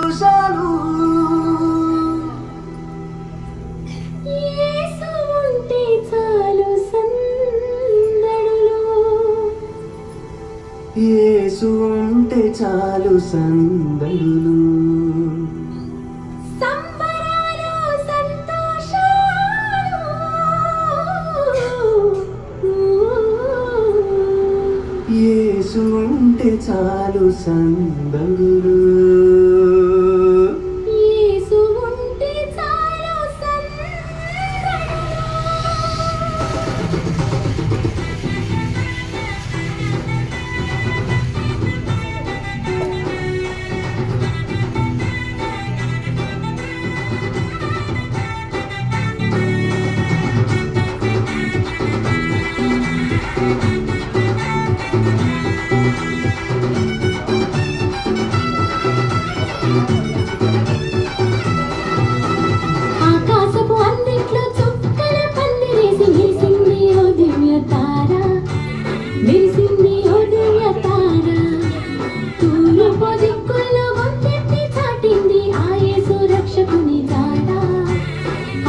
సంతోషాలు యేసు ఉంటే చాలు సందడులు యేసు ఉంటే చాలు సందడులు సంబరాలు సంతోషాలు యేసు ఉంటే చాలు సందడులు యేసు ఉంటే చాలు సందడులు ఆకాశపు అందిట్లో చుక్కల పందిరేసి మెరిసింది ఓ దివ్య తార మెరిసింది ఓ దివ్య తార తూర్పు దిక్కుల్లో గొంతెత్తి చాటింది ఆ యేసు రక్షకుని జాడ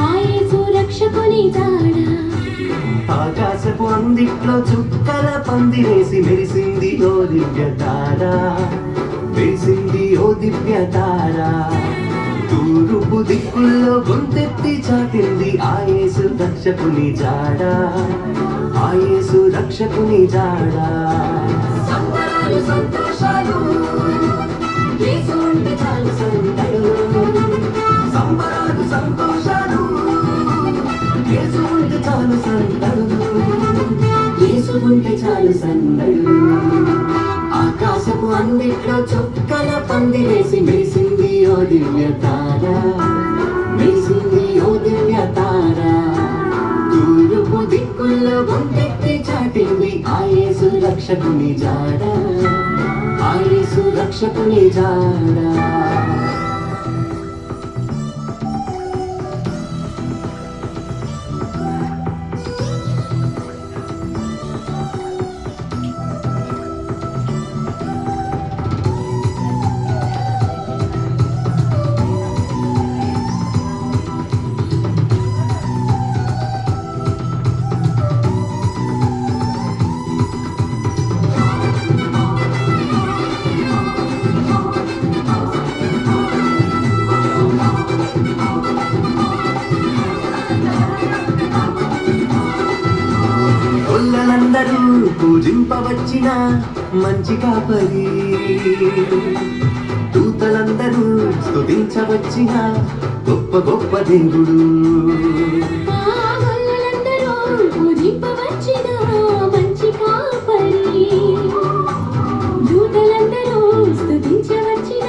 ఆ యేసు రక్షకుని జాడ ఆకాశపు అందిట్లో చుక్కల పందిరేసి మెరిసింది ఓ దివ్య తార మెరిసింది ఓ దివ్య తార తూర్పు దిక్కుల్లో గొంతెత్తి చాటింది ఆ యేసు రక్షకుని జాడ ఆ యేసు రక్షకుని జాడ సంబరాలు సంతోషాలు యేసు ఉంటే చాలు సందడులు సంబరాలు సంతోషాలు యేసు ఉంటే చాలు సందడులు యేసు ఉంటే చాలు సందడులు ఆకాశపు అందిట్లో చుక్కల పందిరేసి మెరిసింది ఓ దివ్య తార మెరిసింది ఓ దివ్య తార తూర్పు దిక్కుల్లో గొంతెత్తి చాటింది ఆ యేసు రక్షకుని జాడ ఆ యేసు రక్షకుని జాడ కొల్లలందరూ పూజింపవచ్చిన మంచి కాపరి దూతలందరూ స్తుతించవచ్చిన గొప్ప గొప్ప దేవుడు ఆ గొల్లలందరూ పూజింపవచ్చిన మంచి కాపరి దూతలందరూ స్తుతించవచ్చిన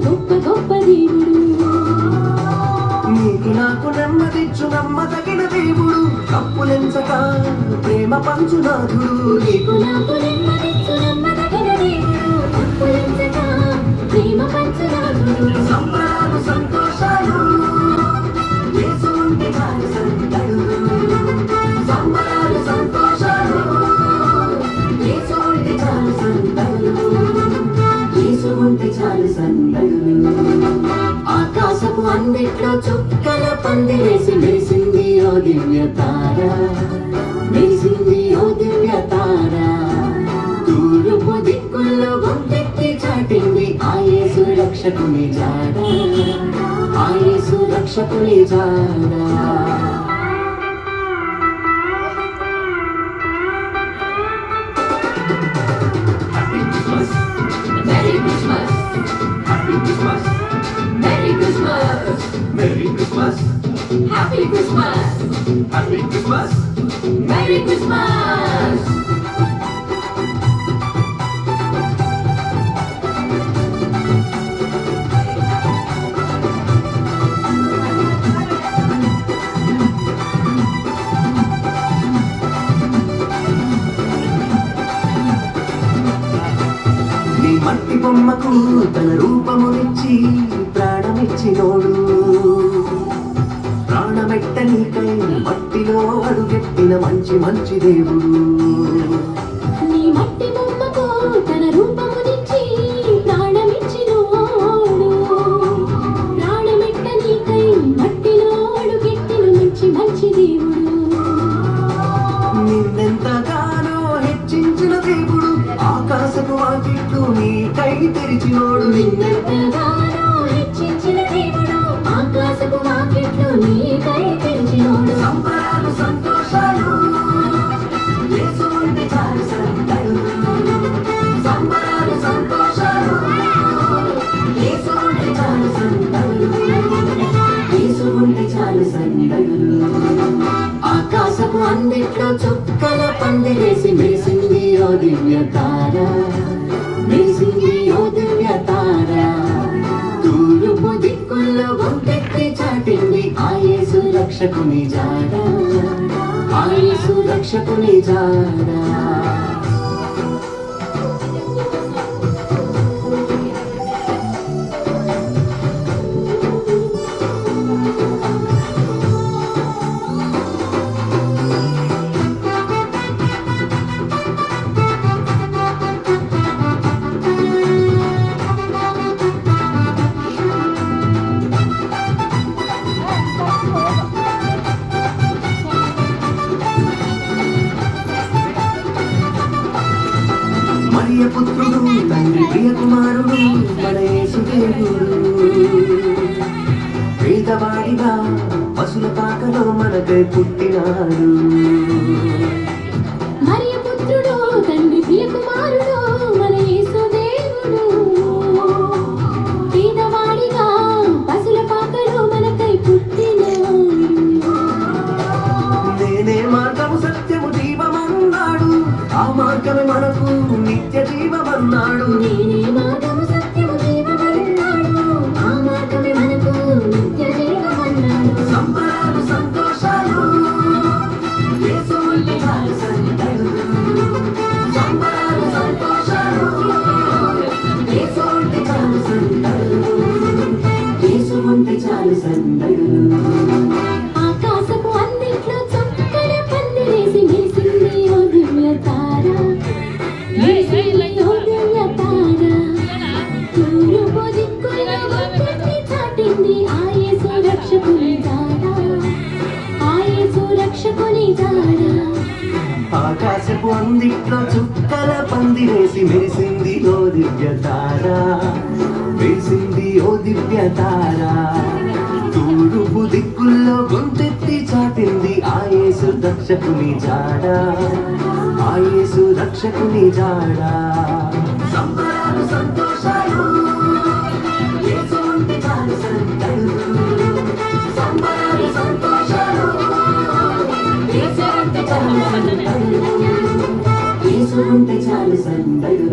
గొప్ప గొప్ప దేవుడు నీకు నాకు నెమ్మదిచ్చు నమ్మదగిన దేవుడు కప్పులెంచక ప్రేమ పంచునాథుడు నీకు నాకు నెమ్మదిచ్చు నమ్మదగిన దేవుడు తప్పులెంచక ప్రేమ పంచునాథుడు సంబరాలు సంతోషాలు యేసు ఉంటే చాలు సందడులు సంబరాలు సంతోషాలు యేసు ఉంటే చాలు సందడులు యేసు ఉంటే చాలు సందడులు ఆకాశపు అందిట్లో చుక్కల పందిరేసి మెరిసింది ఓ దివ్య తార మెరిసింది ఓ దివ్య తార తూర్పు దిక్కుల్లో గొంతెత్తి చాటింది ఆ యేసు రక్షకుని జాడ ఆ యేసు రక్షకుని జాడ Merry Christmas Happy Christmas Merry Christmas Merry Christmas Happy Christmas Happy Christmas Merry Christmas నీ మట్టి బొమ్మకు తన రూపమునిచ్చి ప్రాణమిచ్చినోడు ప్రాణమెట్టనికై మట్టిలో అడుగెట్టిన మంచి మంచి దేవుడు నీ మట్టి బొమ్మకు తన రూపమునిచ్చి ప్రాణమిచ్చినోడు నిన్నెంతగానో హెచ్చించిన దేవుడు ఆకాశపు వాకిట్లు నీకై తెరిచినోడు. సంబరాలు సంతోషాలు యేసు ఉంటే చాలు సందడు. సంబరాలు సంతోషాలు యేసు ఉంటే చాలు సందడు. యేసు ఉంటే చాలు సందడు. ఆకాశపు అందిట్లో చుక్కల పందిరేసి మెరిసింది ఓ దివ్య తార, మెరిసింది ఓ దివ్య తార. తూర్పు దిక్కుల్లో గొంతెత్తి చాటింది ఆ యేసు రక్షకుని జాడ, ఆ యేసు రక్షకుని జాడ. మరియ పుత్రుడు తండ్రి ప్రియ కుమారుడు మన యేసు దేవుడు. పేదవాడిగా పశుల పాకలో మనకై పుట్టినాడు. మరియ పుత్రుడు తండ్రి ప్రియ కుమారుడు మన యేసు దేవుడు. పేదవాడిగా పశుల పాకలో మనకై పుట్టినాడు. నేనే మార్గము సత్యము జీవమన్నాడు, ఆ మార్గమే మనకు నిత్య జీవమన్నాడు. నేనే మార్గము సత్యము జీవమన్నాడు, ఆ మార్గమే మనకు నిత్య జీవమన్నాడు. సంబరాలు సంతోషాలు యేసు ఉంటే చాలు సందడు. సంబరాలు సంతోషాలు యేసు ఉంటే చాలు సందడు. యేసు ఉంటే చాలు సందడు. ఆకాశపు అందిట్లో చుక్కల పందిరేసి మెరిసింది ఓ దివ్య తార, మెరిసింది ఓ దివ్య తార. తూర్పు దిక్కుల్లో గొంతెత్తి చాటింది ఆ యేసు రక్షకుని జాడ, ఆ యేసు రక్షకుని జాడ. ఆకాశపు అందిట్లో చుక్కల పందిరేసి మెరిసింది ఓ దివ్య తార, మెరిసింది ఓ దివ్య తార. తూర్పు దిక్కుల్లో గొంతెత్తి చాటింది ఆ యేసు రక్షకుని జాడ, ఆ యేసు రక్షకుని జాడ. సంబరాలు సంతోషాలు యేసు ఉంటే చాలు సందడు. సంబరాలు సంతోషాలు యేసు ఉంటే చాలు సందడు. యేసు ఉంటే చాలు సందడు.